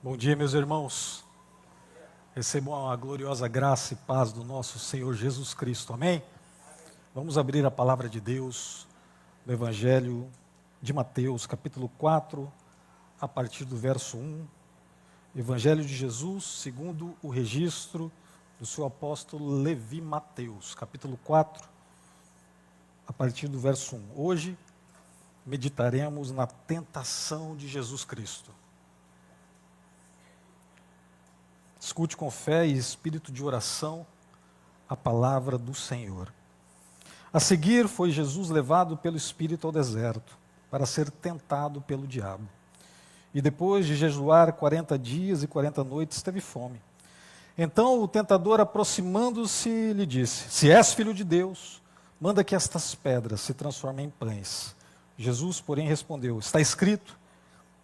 Bom dia, meus irmãos. Recebam a gloriosa graça e paz do nosso Senhor Jesus Cristo. Amém? Vamos abrir a palavra de Deus no Evangelho de Mateus, capítulo 4, a partir do verso 1. Evangelho de Jesus, segundo o registro do seu apóstolo Levi Mateus, capítulo 4, a partir do verso 1. Hoje meditaremos na tentação de Jesus Cristo. Escute com fé e espírito de oração a palavra do Senhor. A seguir foi Jesus levado pelo Espírito ao deserto, para ser tentado pelo diabo. E depois de jejuar 40 dias e 40 noites, teve fome. Então o tentador, aproximando-se, lhe disse: Se és filho de Deus, manda que estas pedras se transformem em pães. Jesus, porém, respondeu: Está escrito,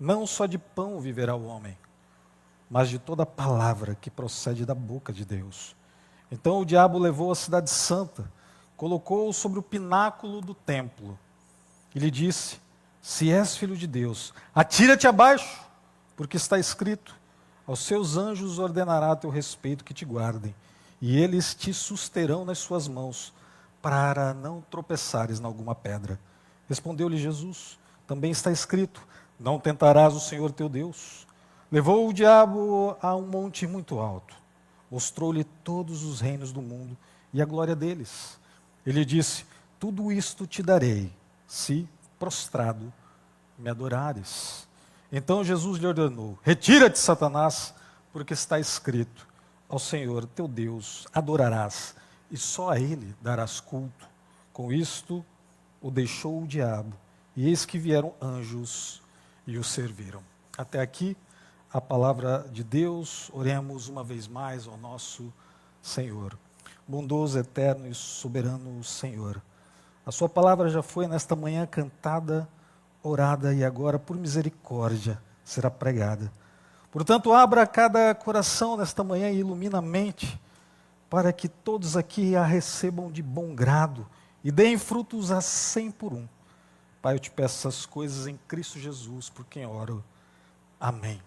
não só de pão viverá o homem, mas de toda palavra que procede da boca de Deus. Então o diabo levou a cidade santa, colocou-o sobre o pináculo do templo e lhe disse: Se és filho de Deus, atira-te abaixo, porque está escrito: aos seus anjos ordenará a teu respeito que te guardem, e eles te susterão nas suas mãos, para não tropeçares em alguma pedra. Respondeu-lhe Jesus: Também está escrito: Não tentarás o Senhor teu Deus. Levou o diabo a um monte muito alto, mostrou-lhe todos os reinos do mundo e a glória deles. Ele disse: Tudo isto te darei, se, prostrado, me adorares. Então Jesus lhe ordenou: Retira-te, Satanás, porque está escrito: Ao Senhor teu Deus adorarás, e só a Ele darás culto. Com isto o deixou o diabo, e eis que vieram anjos e o serviram. Até aqui a palavra de Deus. Oremos uma vez mais ao nosso Senhor. Bondoso, eterno e soberano Senhor, a sua palavra já foi nesta manhã cantada, orada e agora, por misericórdia, será pregada. Portanto, abra cada coração nesta manhã e ilumina a mente, para que todos aqui a recebam de bom grado e deem frutos a 100 por um. Pai, eu te peço essas coisas em Cristo Jesus, por quem oro. Amém.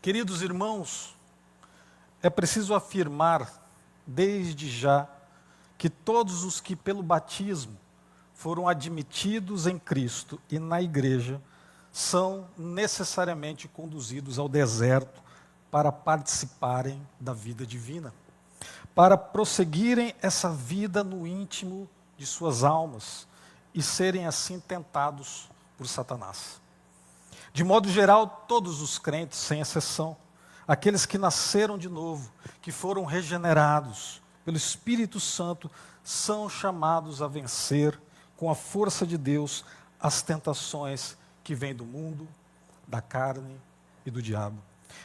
Queridos irmãos, é preciso afirmar desde já que todos os que pelo batismo foram admitidos em Cristo e na igreja são necessariamente conduzidos ao deserto para participarem da vida divina, para prosseguirem essa vida no íntimo de suas almas e serem assim tentados por Satanás. De modo geral, todos os crentes, sem exceção, aqueles que nasceram de novo, que foram regenerados pelo Espírito Santo, são chamados a vencer, com a força de Deus, as tentações que vêm do mundo, da carne e do diabo.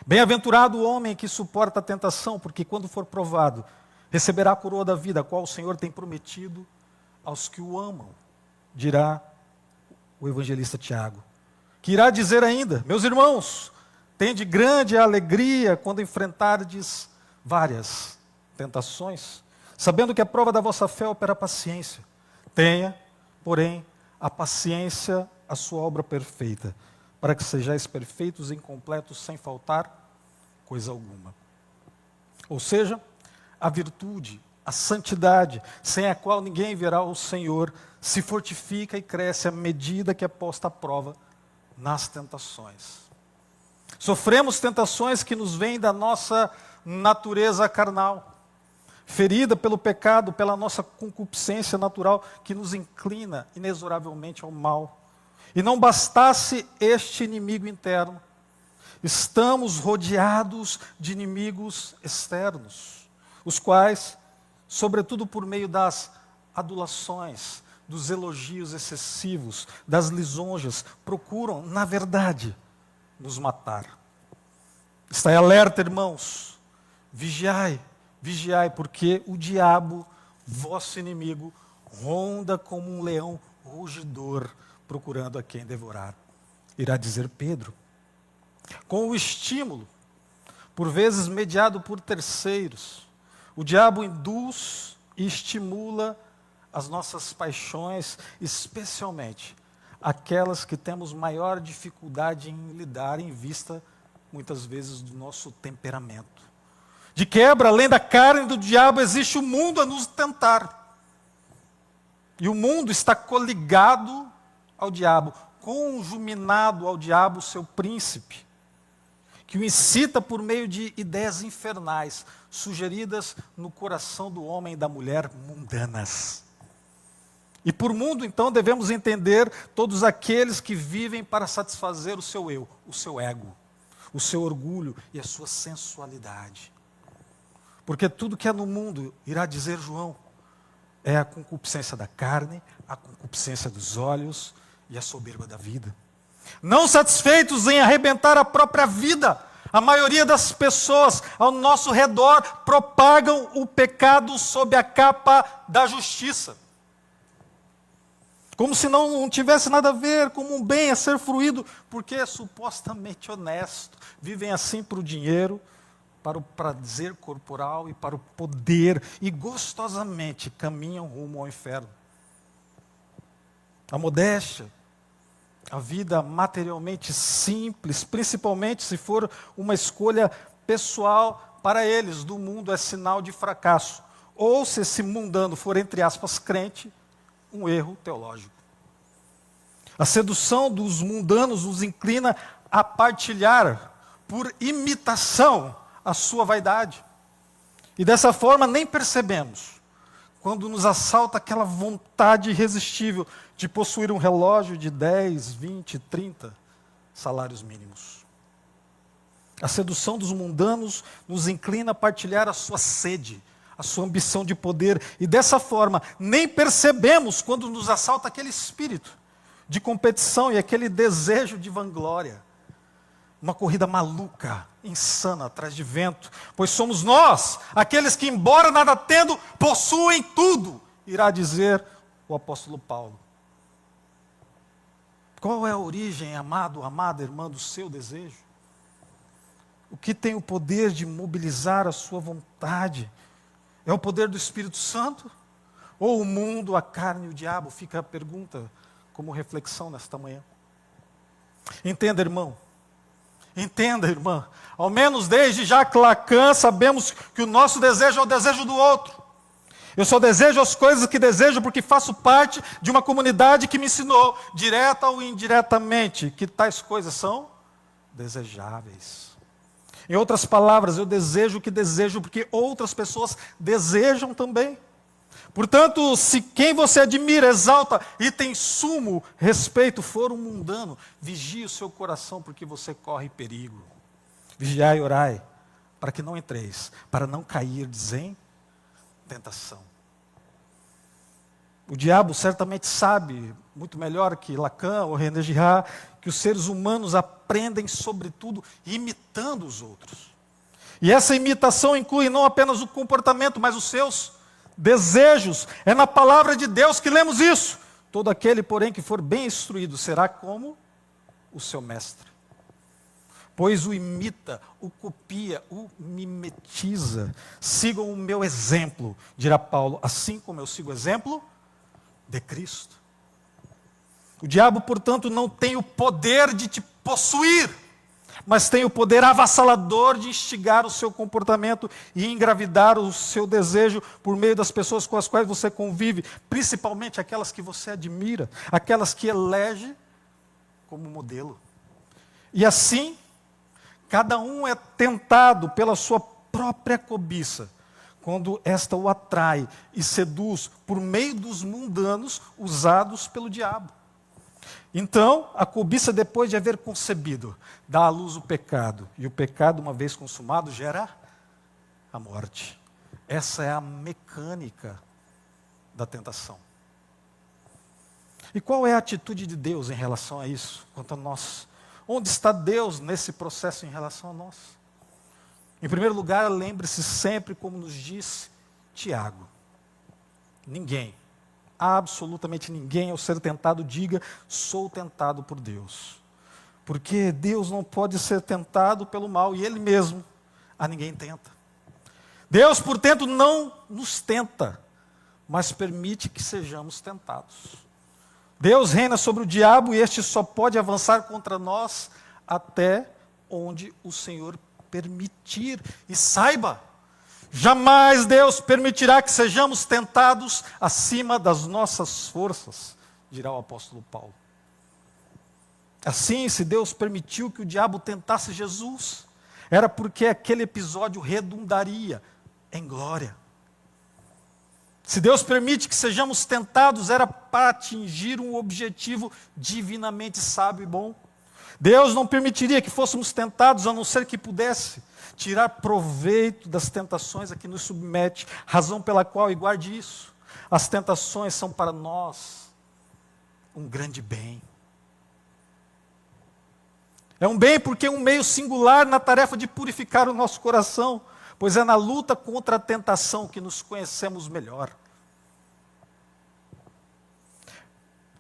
Bem-aventurado o homem que suporta a tentação, porque quando for provado, receberá a coroa da vida, a qual o Senhor tem prometido aos que o amam, dirá o evangelista Tiago, que irá dizer ainda: Meus irmãos, tende grande alegria quando enfrentardes várias tentações, sabendo que a prova da vossa fé opera paciência. Tenha, porém, a paciência a sua obra perfeita, para que sejais perfeitos e incompletos, sem faltar coisa alguma. Ou seja, a virtude, a santidade, sem a qual ninguém verá o Senhor, se fortifica e cresce à medida que é posta à prova nas tentações. Sofremos tentações que nos vêm da nossa natureza carnal, ferida pelo pecado, pela nossa concupiscência natural, que nos inclina inexoravelmente ao mal. E não bastasse este inimigo interno, estamos rodeados de inimigos externos, os quais, sobretudo por meio das adulações, dos elogios excessivos, das lisonjas, procuram, na verdade, nos matar. Estai alerta, irmãos, vigiai, vigiai, porque o diabo, vosso inimigo, ronda como um leão rugidor, procurando a quem devorar. Irá dizer Pedro. Com o estímulo, por vezes mediado por terceiros, o diabo induz e estimula as nossas paixões, especialmente aquelas que temos maior dificuldade em lidar em vista muitas vezes, do nosso temperamento. De quebra, além da carne do diabo, existe o mundo a nos tentar. E o mundo está coligado ao diabo, conjuminado ao diabo, seu príncipe, que o incita por meio de ideias infernais, sugeridas no coração do homem e da mulher mundanas. E por mundo, então, devemos entender todos aqueles que vivem para satisfazer o seu eu, o seu ego, o seu orgulho e a sua sensualidade. Porque tudo que é no mundo, irá dizer João, é a concupiscência da carne, a concupiscência dos olhos e a soberba da vida. Não satisfeitos em arrebentar a própria vida, a maioria das pessoas ao nosso redor propagam o pecado sob a capa da justiça. Como se não tivesse nada a ver, como um bem a ser fruído, porque é supostamente honesto. Vivem assim para o dinheiro, para o prazer corporal e para o poder, e gostosamente caminham rumo ao inferno. A modéstia, a vida materialmente simples, principalmente se for uma escolha pessoal para eles, do mundo é sinal de fracasso. Ou se esse mundano for, entre aspas, crente, um erro teológico. A sedução dos mundanos nos inclina a partilhar, por imitação, a sua vaidade. E dessa forma nem percebemos, quando nos assalta aquela vontade irresistível de possuir um relógio de 10, 20, 30 salários mínimos. A sedução dos mundanos nos inclina a partilhar a sua sede, a sua ambição de poder, e dessa forma nem percebemos quando nos assalta aquele espírito de competição e aquele desejo de vanglória. Uma corrida maluca, insana, atrás de vento, pois somos nós, aqueles que, embora nada tendo, possuem tudo, irá dizer o apóstolo Paulo. Qual é a origem, amado, amada irmã, do seu desejo? O que tem o poder de mobilizar a sua vontade? É o poder do Espírito Santo? Ou o mundo, a carne e o diabo? Fica a pergunta como reflexão nesta manhã. Entenda, irmão. Entenda, irmã. Ao menos desde Jacques Lacan sabemos que o nosso desejo é o desejo do outro. Eu só desejo as coisas que desejo porque faço parte de uma comunidade que me ensinou, direta ou indiretamente, que tais coisas são desejáveis. Em outras palavras, eu desejo o que desejo porque outras pessoas desejam também. Portanto, se quem você admira, exalta e tem sumo respeito for um mundano, vigie o seu coração porque você corre perigo. Vigiai e orai, para que não entreis, para não cairdes em tentação. O diabo certamente sabe, muito melhor que Lacan ou René Girard, que os seres humanos aprendem sobretudo imitando os outros. E essa imitação inclui não apenas o comportamento, mas os seus desejos. É na palavra de Deus que lemos isso. Todo aquele, porém, que for bem instruído será como o seu mestre. Pois o imita, o copia, o mimetiza. Sigam o meu exemplo, dirá Paulo, assim como eu sigo o exemplo de Cristo. O diabo, portanto, não tem o poder de te possuir, mas tem o poder avassalador de instigar o seu comportamento e engravidar o seu desejo por meio das pessoas com as quais você convive, principalmente aquelas que você admira, aquelas que elege como modelo. E assim, cada um é tentado pela sua própria cobiça, quando esta o atrai e seduz por meio dos mundanos usados pelo diabo. Então, a cobiça, depois de haver concebido, dá à luz o pecado. E o pecado, uma vez consumado, gera a morte. Essa é a mecânica da tentação. E qual é a atitude de Deus em relação a isso, quanto a nós? Onde está Deus nesse processo em relação a nós? Em primeiro lugar, lembre-se sempre, como nos disse Tiago, ninguém, absolutamente ninguém, ao ser tentado, diga, sou tentado por Deus. Porque Deus não pode ser tentado pelo mal, e Ele mesmo a ninguém tenta. Deus, portanto, não nos tenta, mas permite que sejamos tentados. Deus reina sobre o diabo, e este só pode avançar contra nós até onde o Senhor permitir. E saiba, jamais Deus permitirá que sejamos tentados acima das nossas forças, dirá o apóstolo Paulo. Assim, se Deus permitiu que o diabo tentasse Jesus, era porque aquele episódio redundaria em glória. Se Deus permite que sejamos tentados, era para atingir um objetivo divinamente sábio e bom. Deus não permitiria que fôssemos tentados, a não ser que pudesse tirar proveito das tentações a que nos submete, razão pela qual, e guarde isso, as tentações são para nós um grande bem. É um bem porque é um meio singular na tarefa de purificar o nosso coração, pois é na luta contra a tentação que nos conhecemos melhor.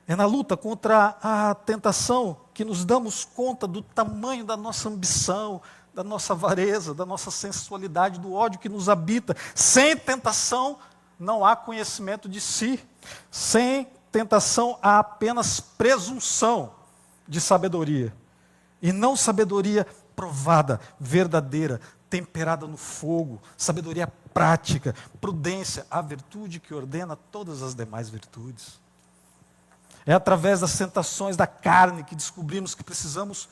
É na luta contra a tentação que nos damos conta do tamanho da nossa ambição, da nossa avareza, da nossa sensualidade, do ódio que nos habita. Sem tentação não há conhecimento de si. Sem tentação há apenas presunção de sabedoria. E não sabedoria provada, verdadeira, temperada no fogo, sabedoria prática, prudência, a virtude que ordena todas as demais virtudes. É através das tentações da carne que descobrimos que precisamos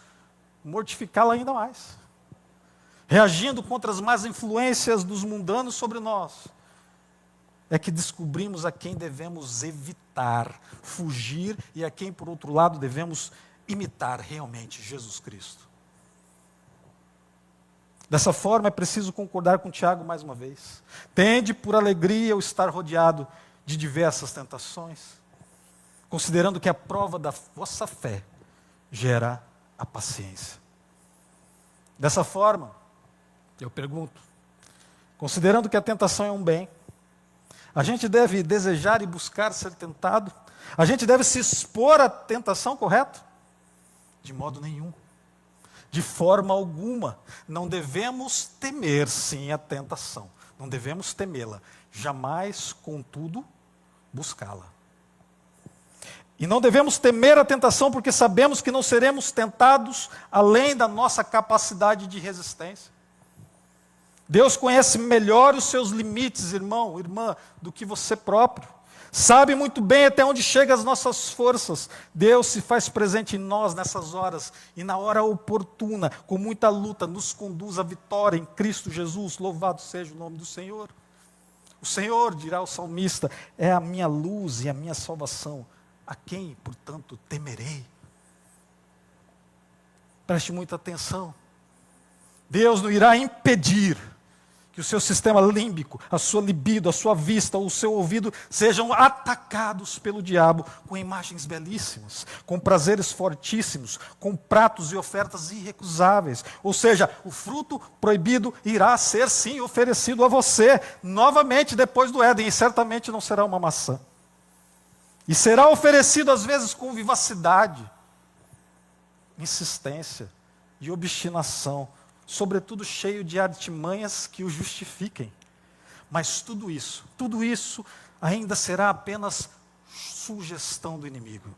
mortificá-la ainda mais. Reagindo contra as más influências dos mundanos sobre nós, é que descobrimos a quem devemos evitar, fugir, e a quem, por outro lado, devemos imitar realmente Jesus Cristo. Dessa forma, é preciso concordar com Tiago mais uma vez. Tende por alegria o estar rodeado de diversas tentações, considerando que a prova da vossa fé gera a paciência. Dessa forma, eu pergunto, considerando que a tentação é um bem, a gente deve desejar e buscar ser tentado? A gente deve se expor à tentação, correto? De modo nenhum. De forma alguma. Não devemos temer, sim, a tentação. Não devemos temê-la. Jamais, contudo, buscá-la. E não devemos temer a tentação porque sabemos que não seremos tentados além da nossa capacidade de resistência. Deus conhece melhor os seus limites, irmão, irmã, do que você próprio. Sabe muito bem até onde chegam as nossas forças. Deus se faz presente em nós nessas horas e na hora oportuna, com muita luta, nos conduz à vitória em Cristo Jesus. Louvado seja o nome do Senhor. O Senhor, dirá o salmista, é a minha luz e a minha salvação. A quem, portanto, temerei? Preste muita atenção. Deus não irá impedir que o seu sistema límbico, a sua libido, a sua vista, o seu ouvido sejam atacados pelo diabo com imagens belíssimas, com prazeres fortíssimos, com pratos e ofertas irrecusáveis. Ou seja, o fruto proibido irá ser sim oferecido a você, novamente depois do Éden, e certamente não será uma maçã. E será oferecido às vezes com vivacidade, insistência e obstinação, sobretudo cheio de artimanhas que o justifiquem. Mas tudo isso ainda será apenas sugestão do inimigo.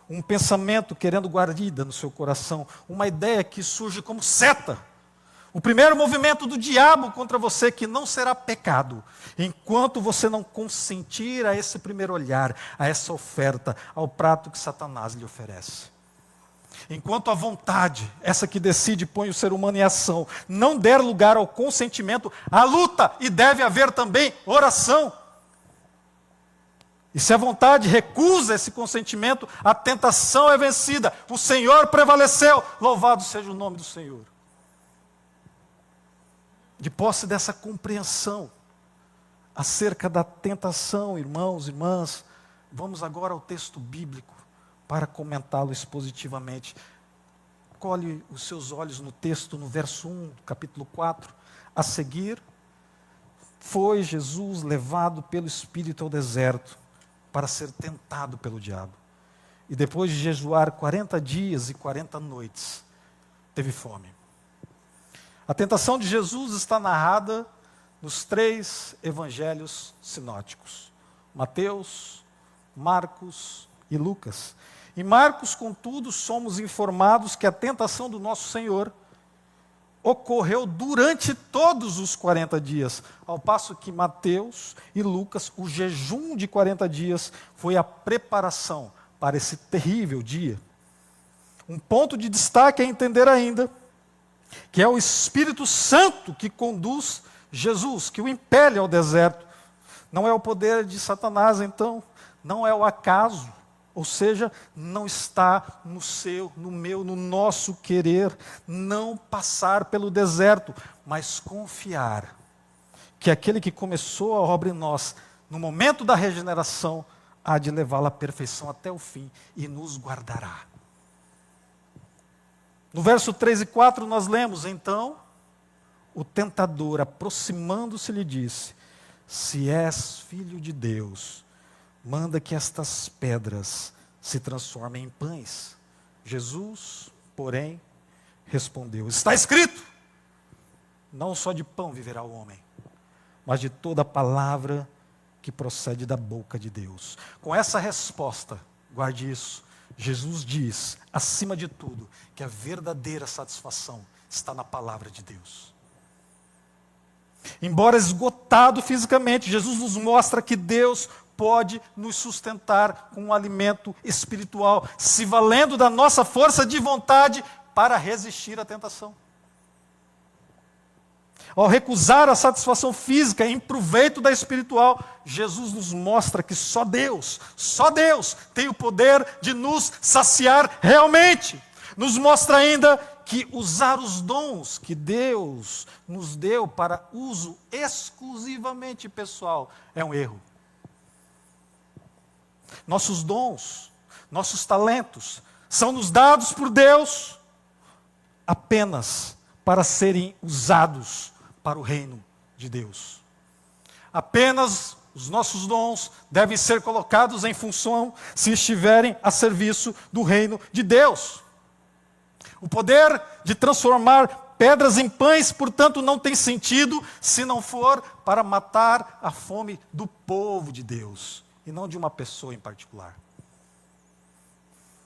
Um pensamento querendo guarida no seu coração, uma ideia que surge como seta. O primeiro movimento do diabo contra você, que não será pecado, enquanto você não consentir a esse primeiro olhar, a essa oferta, ao prato que Satanás lhe oferece. Enquanto a vontade, essa que decide e põe o ser humano em ação, não der lugar ao consentimento, há luta e deve haver também oração. E se a vontade recusa esse consentimento, a tentação é vencida. O Senhor prevaleceu. Louvado seja o nome do Senhor. De posse dessa compreensão acerca da tentação, irmãos, irmãs, vamos agora ao texto bíblico para comentá-lo expositivamente. Colhe os seus olhos no texto, no verso 1, do capítulo 4. A seguir, foi Jesus levado pelo Espírito ao deserto para ser tentado pelo diabo. E depois de jejuar 40 dias e 40 noites, teve fome. A tentação de Jesus está narrada nos 3 evangelhos sinóticos: Mateus, Marcos e Lucas. Em Marcos, contudo, somos informados que a tentação do nosso Senhor ocorreu durante todos os 40 dias, ao passo que Mateus e Lucas, o jejum de 40 dias foi a preparação para esse terrível dia. Um ponto de destaque é entender ainda que é o Espírito Santo que conduz Jesus, que o impele ao deserto. Não é o poder de Satanás, então, não é o acaso, ou seja, não está no seu, no meu, no nosso querer não passar pelo deserto, mas confiar que aquele que começou a obra em nós, no momento da regeneração, há de levá-la à perfeição até o fim e nos guardará. No verso 3 e 4 nós lemos, então, o tentador, aproximando-se, lhe disse: se és filho de Deus, manda que estas pedras se transformem em pães. Jesus, porém, respondeu: está escrito, não só de pão viverá o homem, mas de toda palavra que procede da boca de Deus. Com essa resposta, guarde isso, Jesus diz, acima de tudo, que a verdadeira satisfação está na palavra de Deus. Embora esgotado fisicamente, Jesus nos mostra que Deus pode nos sustentar com um alimento espiritual, se valendo da nossa força de vontade para resistir à tentação. Ao recusar a satisfação física em proveito da espiritual, Jesus nos mostra que só Deus tem o poder de nos saciar realmente. Nos mostra ainda que usar os dons que Deus nos deu para uso exclusivamente pessoal é um erro. Nossos dons, nossos talentos, são nos dados por Deus apenas para serem usados para o reino de Deus. Apenas os nossos dons devem ser colocados em função se estiverem a serviço do reino de Deus. O poder de transformar pedras em pães, portanto, não tem sentido se não for para matar a fome do povo de Deus e não de uma pessoa em particular.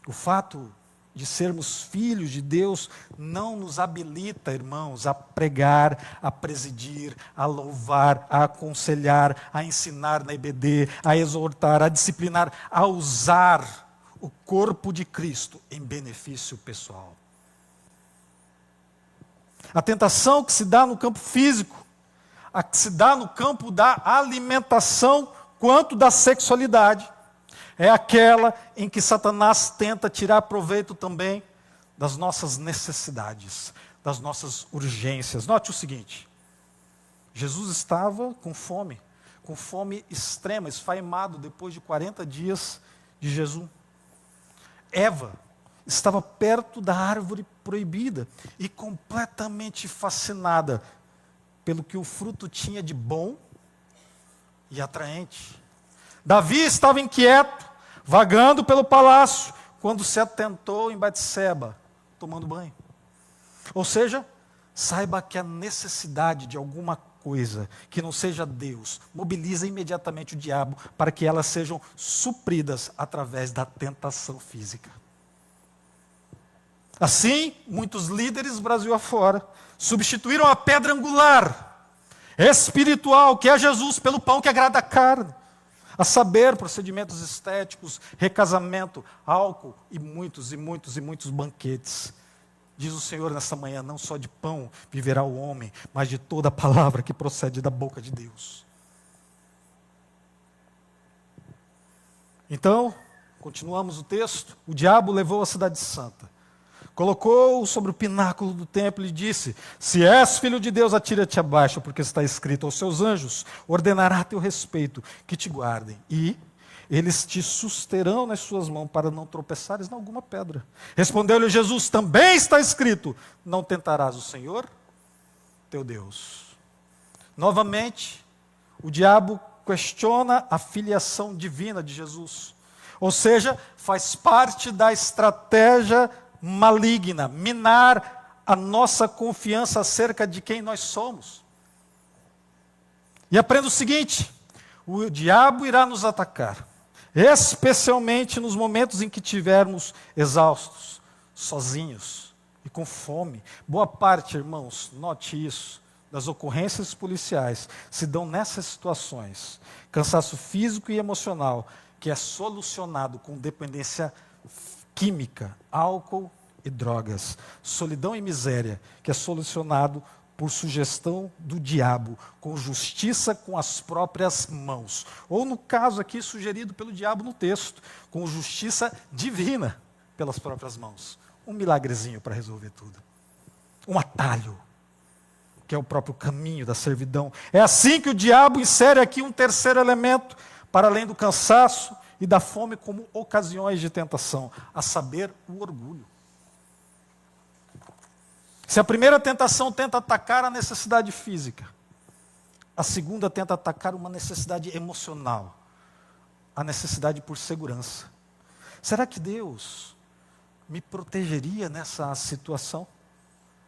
O fato de sermos filhos de Deus não nos habilita, irmãos, a pregar, a presidir, a louvar, a aconselhar, a ensinar na EBD, a exortar, a disciplinar, a usar o corpo de Cristo em benefício pessoal. A tentação que se dá no campo físico, a que se dá no campo da alimentação quanto da sexualidade, é aquela em que Satanás tenta tirar proveito também das nossas necessidades, das nossas urgências. Note o seguinte, Jesus estava com fome extrema, esfaimado depois de 40 dias de jejum. Eva estava perto da árvore proibida e completamente fascinada pelo que o fruto tinha de bom e atraente. Davi estava inquieto, vagando pelo palácio, quando se atentou em Batseba, tomando banho. Ou seja, saiba que a necessidade de alguma coisa que não seja Deus mobiliza imediatamente o diabo para que elas sejam supridas através da tentação física. Assim, muitos líderes Brasil afora substituíram a pedra angular espiritual, que é Jesus, pelo pão que agrada a carne, a saber, procedimentos estéticos, recasamento, álcool e muitos banquetes. Diz o Senhor nessa manhã, não só de pão viverá o homem, mas de toda a palavra que procede da boca de Deus. Então, continuamos o texto. O diabo levou a cidade santa, colocou-o sobre o pináculo do templo e disse: se és filho de Deus, atira-te abaixo, porque está escrito: aos seus anjos ordenará a teu respeito que te guardem, e eles te susterão nas suas mãos para não tropeçares em alguma pedra. Respondeu-lhe Jesus: também está escrito: não tentarás o Senhor teu Deus. Novamente, o diabo questiona a filiação divina de Jesus. Ou seja, faz parte da estratégia maligna, minar a nossa confiança acerca de quem nós somos. E aprenda o seguinte: o diabo irá nos atacar, especialmente nos momentos em que estivermos exaustos, sozinhos, e com fome. Boa parte, irmãos, note isso, das ocorrências policiais se dão nessas situações. Cansaço físico e emocional, que é solucionado com dependência química, álcool e drogas. Solidão e miséria, que é solucionado por sugestão do diabo, com justiça com as próprias mãos. Ou no caso aqui sugerido pelo diabo no texto, com justiça divina pelas próprias mãos. Um milagrezinho para resolver tudo. Um atalho, que é o próprio caminho da servidão. É assim que o diabo insere aqui um terceiro elemento, para além do cansaço e da fome como ocasiões de tentação, a saber, o orgulho. Se a primeira tentação tenta atacar a necessidade física, a segunda tenta atacar uma necessidade emocional, a necessidade por segurança. Será que Deus me protegeria nessa situação?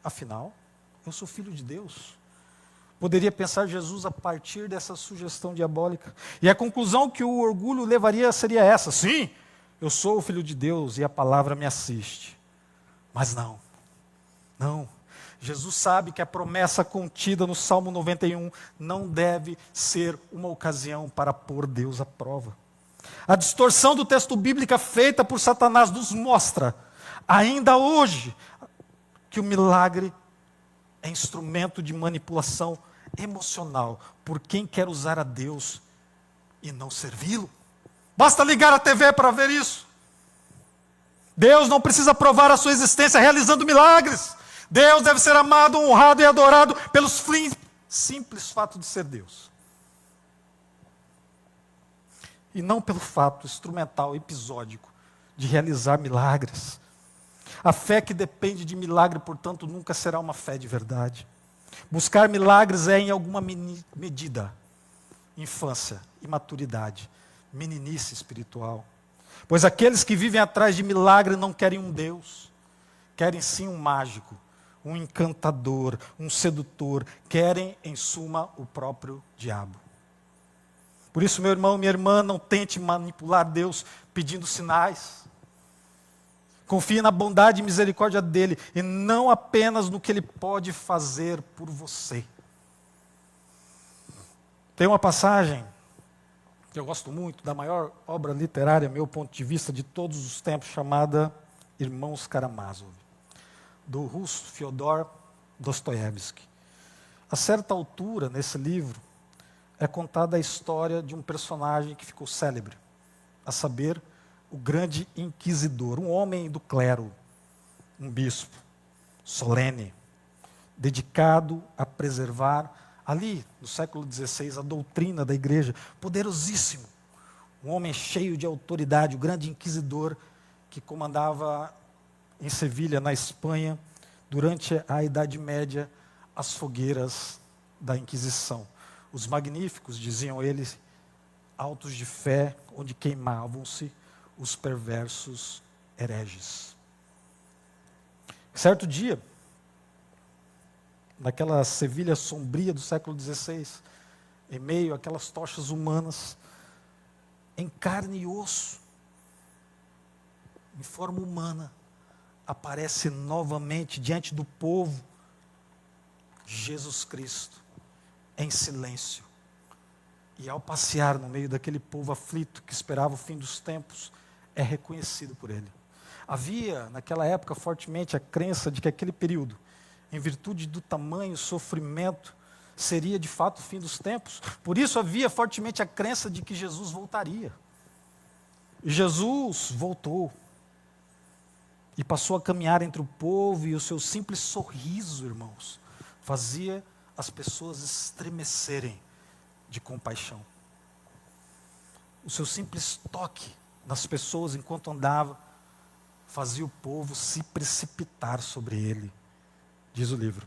Afinal, eu sou filho de Deus. Poderia pensar Jesus a partir dessa sugestão diabólica. E a conclusão que o orgulho levaria seria essa: sim, eu sou o filho de Deus e a palavra me assiste. Mas não. Jesus sabe que a promessa contida no Salmo 91 não deve ser uma ocasião para pôr Deus à prova. A distorção do texto bíblico feita por Satanás nos mostra, ainda hoje, que o milagre é instrumento de manipulação emocional por quem quer usar a Deus e não servi-lo. Basta ligar a TV para ver isso. Deus não precisa provar a sua existência realizando milagres. Deus deve ser amado, honrado e adorado pelos simples fato de ser Deus. E não pelo fato instrumental, episódico, de realizar milagres. A fé que depende de milagre, portanto, nunca será uma fé de verdade. Buscar milagres é, em alguma medida, infância, imaturidade, meninice espiritual. Pois aqueles que vivem atrás de milagre não querem um Deus, querem sim um mágico, um encantador, um sedutor, querem, em suma, o próprio diabo. Por isso, meu irmão, minha irmã, não tente manipular Deus pedindo sinais. Confie na bondade e misericórdia dele, e não apenas no que ele pode fazer por você. Tem uma passagem que eu gosto muito, da maior obra literária, meu ponto de vista, de todos os tempos, chamada Irmãos Karamazov, do russo Fyodor Dostoiévski. A certa altura, nesse livro, é contada a história de um personagem que ficou célebre, a saber, o grande inquisidor, um homem do clero, um bispo, solene, dedicado a preservar, ali no século XVI, a doutrina da igreja, poderosíssimo, um homem cheio de autoridade, o grande inquisidor que comandava em Sevilha, na Espanha, durante a Idade Média, as fogueiras da Inquisição. Os magníficos, diziam eles, autos de fé, onde queimavam-se os perversos hereges. Certo dia, naquela Sevilha sombria do século XVI, em meio àquelas tochas humanas, em carne e osso, em forma humana, aparece novamente diante do povo Jesus Cristo, em silêncio. E ao passear no meio daquele povo aflito que esperava o fim dos tempos, é reconhecido por ele. Havia, naquela época, fortemente a crença de que aquele período, em virtude do tamanho sofrimento, seria de fato o fim dos tempos. Por isso havia fortemente a crença de que Jesus voltaria. E Jesus voltou. E passou a caminhar entre o povo, e o seu simples sorriso, irmãos, fazia as pessoas estremecerem de compaixão. O seu simples toque nas pessoas enquanto andava, fazia o povo se precipitar sobre ele, diz o livro.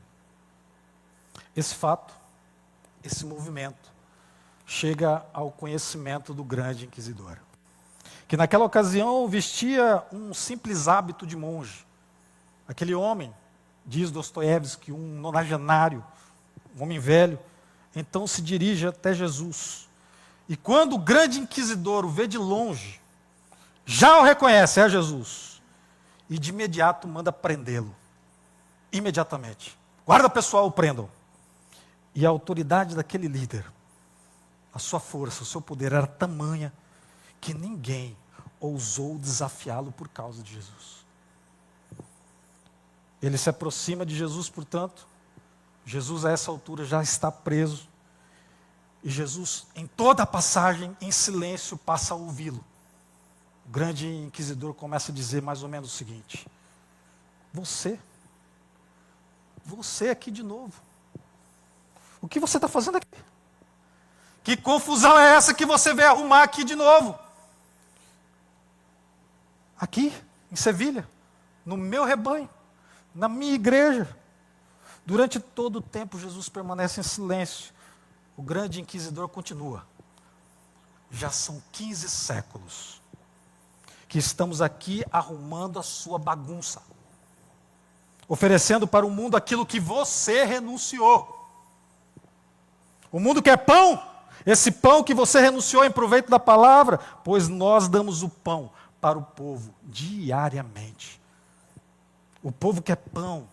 Esse fato, esse movimento, chega ao conhecimento do grande inquisidor, que naquela ocasião vestia um simples hábito de monge. Aquele homem, diz Dostoiévski, um nonagenário, um homem velho, então se dirige até Jesus. E quando o grande inquisidor o vê de longe, já o reconhece, é Jesus. E de imediato manda prendê-lo. imediatamente. Guarda pessoal o prendam. E a autoridade daquele líder, a sua força, o seu poder era tamanha que ninguém ousou desafiá-lo por causa de Jesus. Ele se aproxima de Jesus, portanto. Jesus a essa altura já está preso. E Jesus, em toda a passagem, em silêncio, passa a ouvi-lo. O grande inquisidor começa a dizer mais ou menos o seguinte: Você aqui de novo. O que você está fazendo aqui? Que confusão é essa que você veio arrumar aqui de novo? Aqui, em Sevilha, no meu rebanho, na minha igreja. Durante todo o tempo, Jesus permanece em silêncio. O grande inquisidor continua. Já são 15 séculos que estamos aqui arrumando a sua bagunça, oferecendo para o mundo aquilo que você renunciou. O mundo quer pão, esse pão que você renunciou em proveito da palavra, pois nós damos o pão para o povo diariamente. O povo quer pão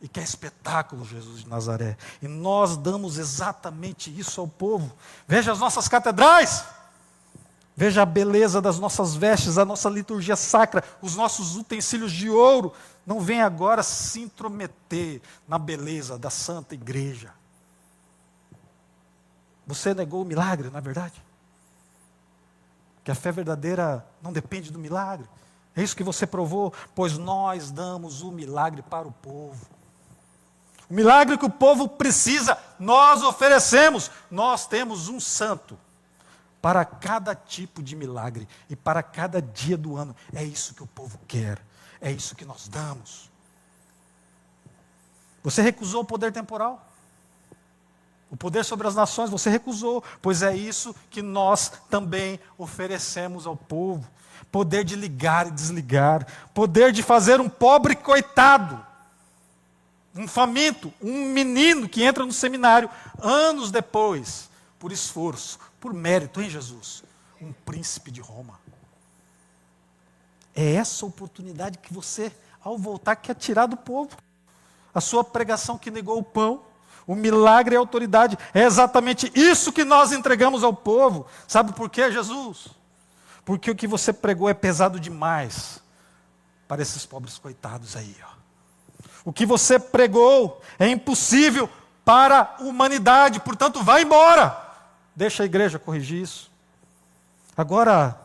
e quer espetáculo, Jesus de Nazaré. E nós damos exatamente isso ao povo. Veja as nossas catedrais, veja a beleza das nossas vestes, a nossa liturgia sacra, os nossos utensílios de ouro. Não vem agora se intrometer na beleza da Santa Igreja. Você negou o milagre, não é verdade? Que a fé verdadeira não depende do milagre. É isso que você provou, pois nós damos o milagre para o povo. O milagre que o povo precisa, nós oferecemos. Nós temos um santo para cada tipo de milagre e para cada dia do ano. É isso que o povo quer, é isso que nós damos. Você recusou o poder temporal? O poder sobre as nações você recusou, pois é isso que nós também oferecemos ao povo. Poder de ligar e desligar, poder de fazer um pobre coitado, um faminto, um menino que entra no seminário, anos depois, por esforço, por mérito em Jesus, um príncipe de Roma. É essa oportunidade que você, ao voltar, quer tirar do povo. A sua pregação que negou o pão, o milagre e a autoridade, é exatamente isso que nós entregamos ao povo. Sabe por quê, Jesus? Porque o que você pregou é pesado demais para esses pobres coitados aí. Ó. O que você pregou é impossível para a humanidade, portanto, vá embora. Deixa a igreja corrigir isso. Agora,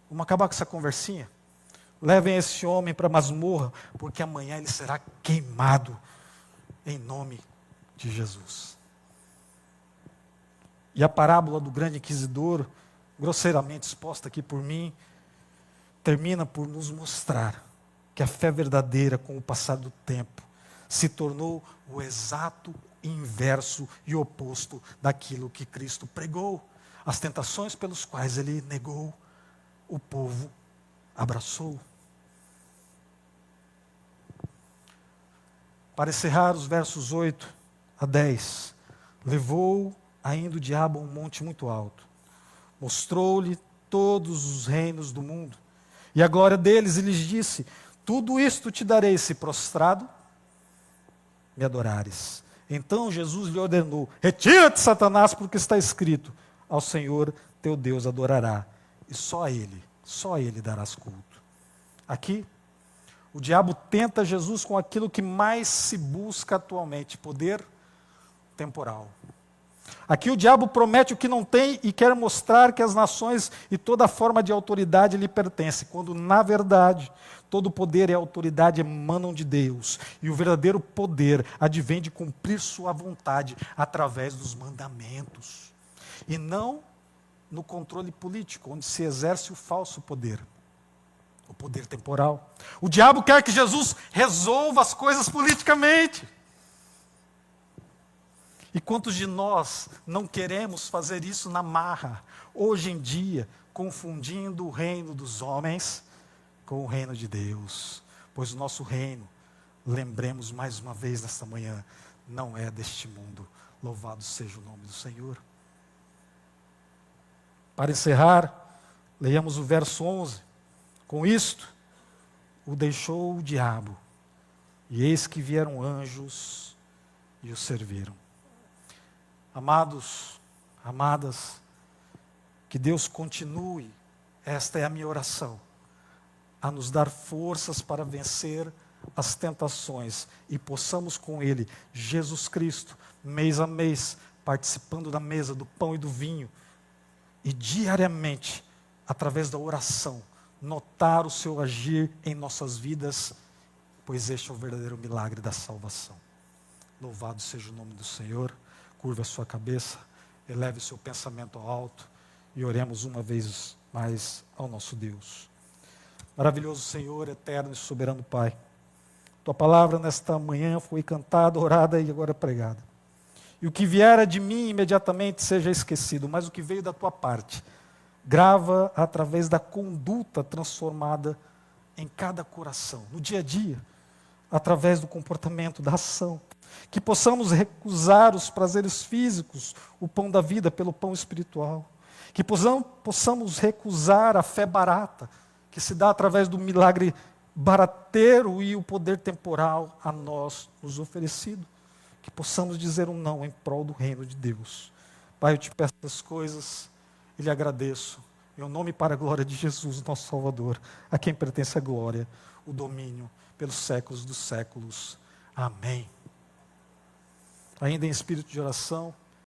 vamos acabar com essa conversinha. Levem esse homem para a masmorra, porque amanhã ele será queimado em nome de Jesus. E a parábola do grande inquisidor, grosseiramente exposta aqui por mim, termina por nos mostrar que a fé verdadeira, com o passar do tempo, se tornou o exato inverso e oposto daquilo que Cristo pregou. As tentações pelos quais ele negou, o povo abraçou. Para encerrar os versos 8 a 10, levou ainda o diabo a um monte muito alto, mostrou-lhe todos os reinos do mundo, e a glória deles, e lhes disse: tudo isto te darei se prostrado me adorares. Então Jesus lhe ordenou: retira-te, Satanás, porque está escrito: ao Senhor teu Deus adorará, e só a Ele darás culto. Aqui, o diabo tenta Jesus com aquilo que mais se busca atualmente: poder temporal. Aqui o diabo promete o que não tem e quer mostrar que as nações e toda forma de autoridade lhe pertence, quando na verdade todo poder e autoridade emanam de Deus, e o verdadeiro poder advém de cumprir sua vontade através dos mandamentos, e não no controle político, onde se exerce o falso poder, o poder temporal. O diabo quer que Jesus resolva as coisas politicamente. E quantos de nós não queremos fazer isso na marra, hoje em dia, confundindo o reino dos homens com o reino de Deus? Pois o nosso reino, lembremos mais uma vez nesta manhã, não é deste mundo. Louvado seja o nome do Senhor. Para encerrar, leiamos o verso 11. Com isto, o deixou o diabo, E eis que vieram anjos e o serviram. Amados, amadas, que Deus continue, esta é a minha oração, a nos dar forças para vencer as tentações e possamos com Ele, Jesus Cristo, mês a mês, participando da mesa do pão e do vinho, e diariamente, através da oração, notar o seu agir em nossas vidas, pois este é o verdadeiro milagre da salvação. Louvado seja o nome do Senhor. Curva a sua cabeça, eleve o seu pensamento ao alto e oremos uma vez mais ao nosso Deus. Maravilhoso Senhor, eterno e soberano Pai, Tua palavra nesta manhã foi cantada, orada e agora pregada. E o que viera de mim imediatamente seja esquecido, mas o que veio da Tua parte, grava através da conduta transformada em cada coração, no dia a dia, através do comportamento, da ação. Que possamos recusar os prazeres físicos, o pão da vida pelo pão espiritual. Que possamos recusar a fé barata, que se dá através do milagre barateiro e o poder temporal a nós nos oferecido. Que possamos dizer um não em prol do reino de Deus. Pai, eu te peço essas coisas e lhe agradeço. Em nome e para a glória de Jesus, nosso Salvador, a quem pertence a glória, o domínio pelos séculos dos séculos. Amém. Ainda em espírito de oração,